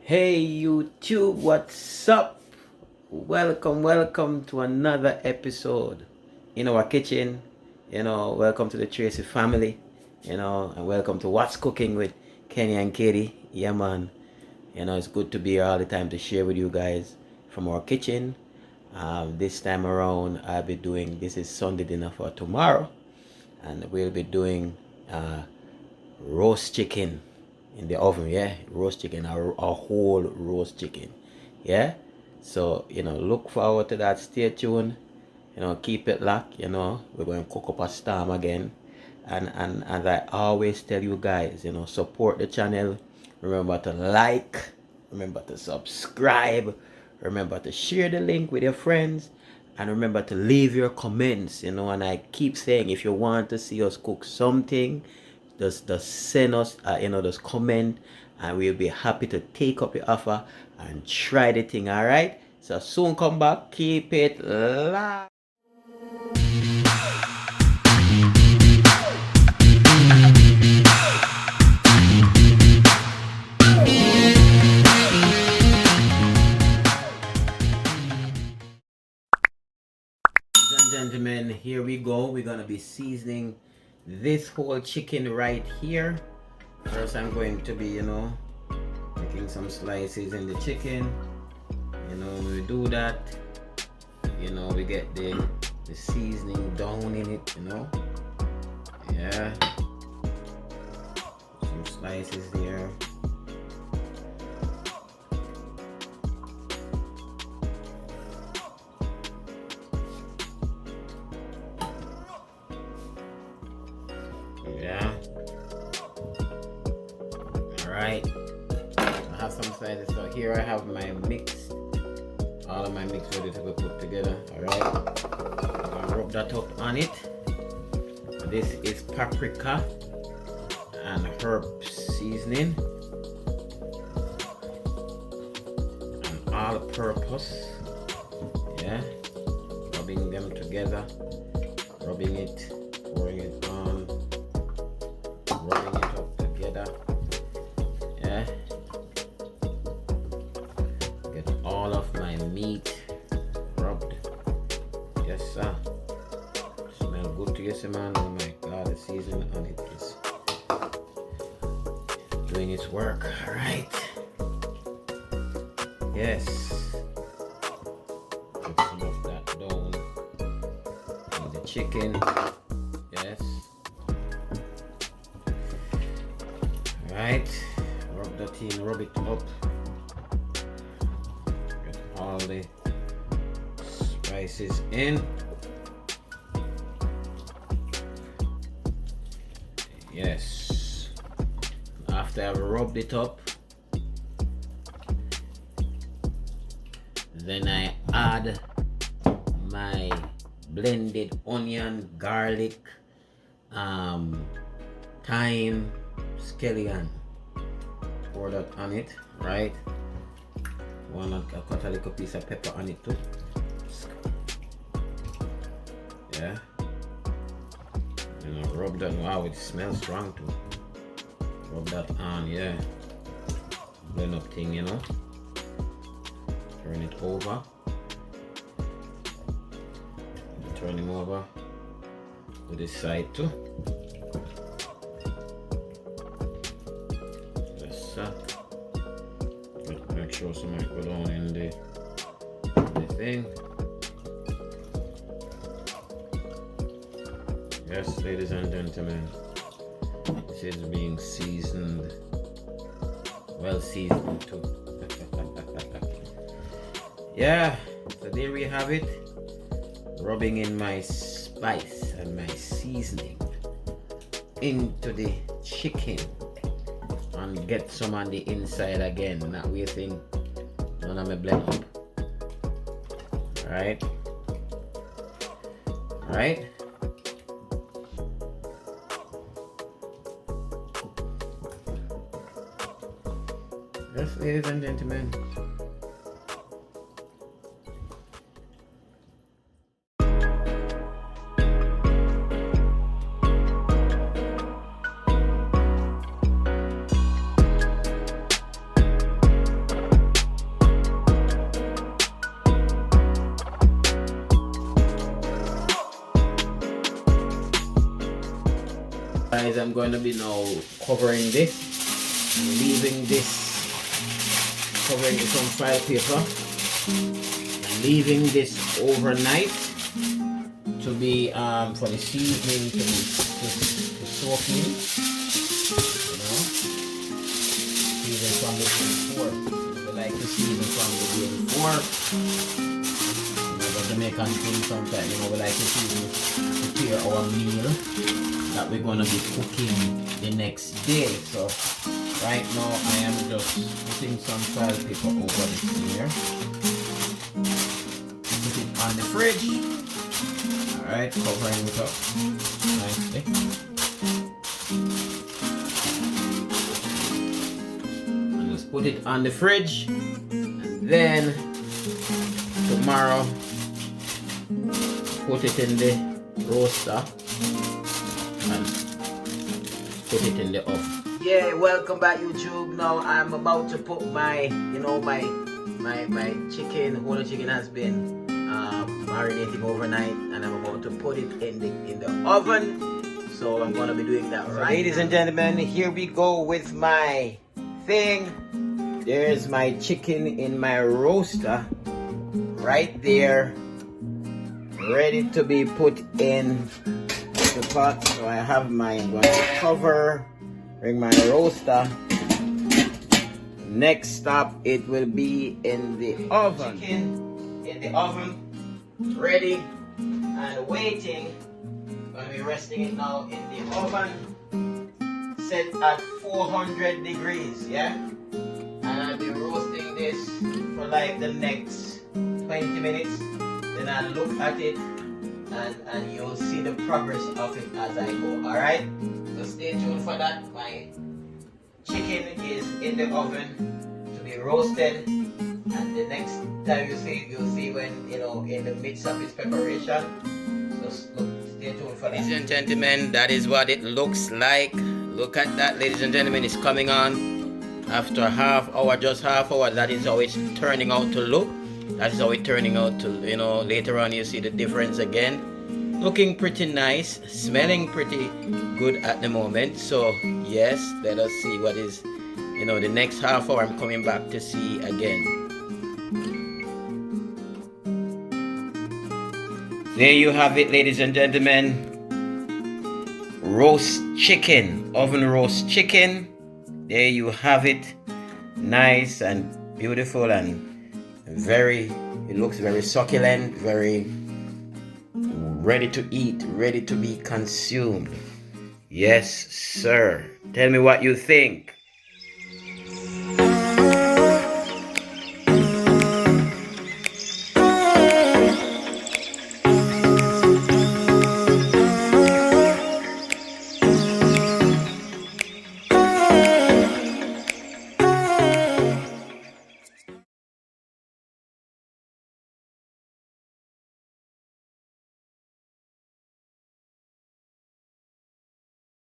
Hey YouTube, what's up? Welcome to another episode in our kitchen. Welcome to the Tracy family. And welcome to What's Cooking with Kenny and Katie. Yeah, man. It's good to be here all the time to share with you guys from our kitchen. This time around, I'll be doing this is Sunday dinner for tomorrow, and we'll be doing roast chicken in the oven. Yeah, roast chicken, a whole roast chicken. Yeah, so look forward to that. Stay tuned. Keep it locked. We're going to cook up a storm again, and as I always tell you guys, support the channel. Remember to like, remember to subscribe, remember to share the link with your friends, and remember to leave your comments. And I keep saying, if you want to see us cook something, just send us just comment, and we'll be happy to take up your offer and try the thing. All right, so soon come back. Keep it live. Gentlemen, here we go. We're gonna be seasoning this whole chicken right here. First, I'm going to be making some slices in the chicken. When we do that, we get the seasoning down in it. Yeah, some slices there. Yeah. Alright. I have some slices. So here I have my mix. All of my mix ready to be put together. Alright. I'm gonna rub that up on it. This is paprika and herb seasoning. And all purpose. Yeah. Rubbing them together. Rubbing it. Pouring it on. Rubbing it up together. Yeah. Get all of my meat rubbed. Yes, sir. Smell good to you, man. Oh my God, the seasoning on it is doing its work. All right. Yes. Put some of that down in the chicken. Yes. Right, rub that in, rub it up. Get all the spices in. Yes. After I've rubbed it up, then I add my blended onion, garlic, thyme, scallion. Pour that on it, right? Wanna cut a little piece of pepper on it too. Yeah. Rub that. Wow, it smells strong too. Rub that on, yeah. Blend up thing, Turn it over. Turn him over to this side too. Make sure some might go down in the thing. Yes, ladies and gentlemen, this is being seasoned, well seasoned too. Yeah, so there we have it. Rubbing in my spice and my seasoning into the chicken. And get some on the inside again, not wasting none of my blend up. Alright. Alright. Yes, ladies and gentlemen. going to be now covering this, leaving this, covering this on file paper, and leaving this overnight to be for the seasoning to soak in. You know, season from the day before. We like to season from the day before. You know, the Jamaican thing sometimes, you know, we like to season, prepare our meal that we're gonna be cooking the next day. So right now I am just putting some file paper over this here. Put it on the fridge. Alright, covering it up nicely. And just put it on the fridge. And then tomorrow put it in the roaster and put it in the oven. Yeah, welcome back YouTube. Now I'm about to put my, you know, my chicken, whole chicken has been marinating overnight, and I'm about to put it in the oven. So I'm gonna be doing that right. Ladies and gentlemen, here we go with my thing. There's my chicken in my roaster right there, ready to be put in the pot. So I have mine. Going to cover, bring my roaster. Next stop, it will be in the oven. Chicken in the oven, ready and waiting. Gonna be resting it now in the oven, set at 400 degrees. Yeah, and I'll be roasting this for like the next 20 minutes. Then I'll look at it and you'll see the progress of it as I go. Alright, so stay tuned for that. My chicken is in the oven to be roasted, and the next time you'll see when, you know, in the midst of its preparation. So stay tuned for that. Ladies and gentlemen, that is what it looks like. Look at that, ladies and gentlemen. It's coming on after half hour, just half hour. That is how it's turning out to look. That is how it's turning out to, you know, later on you see the difference again. Looking pretty nice, smelling pretty good at the moment. So yes, let us see what is, you know, the next half hour I'm coming back to see again. There you have it, ladies and gentlemen. Roast chicken, oven roast chicken. There you have it. Nice and beautiful and very, it looks very succulent, very ready to eat, ready to be consumed. Yes, sir. Tell me what you think.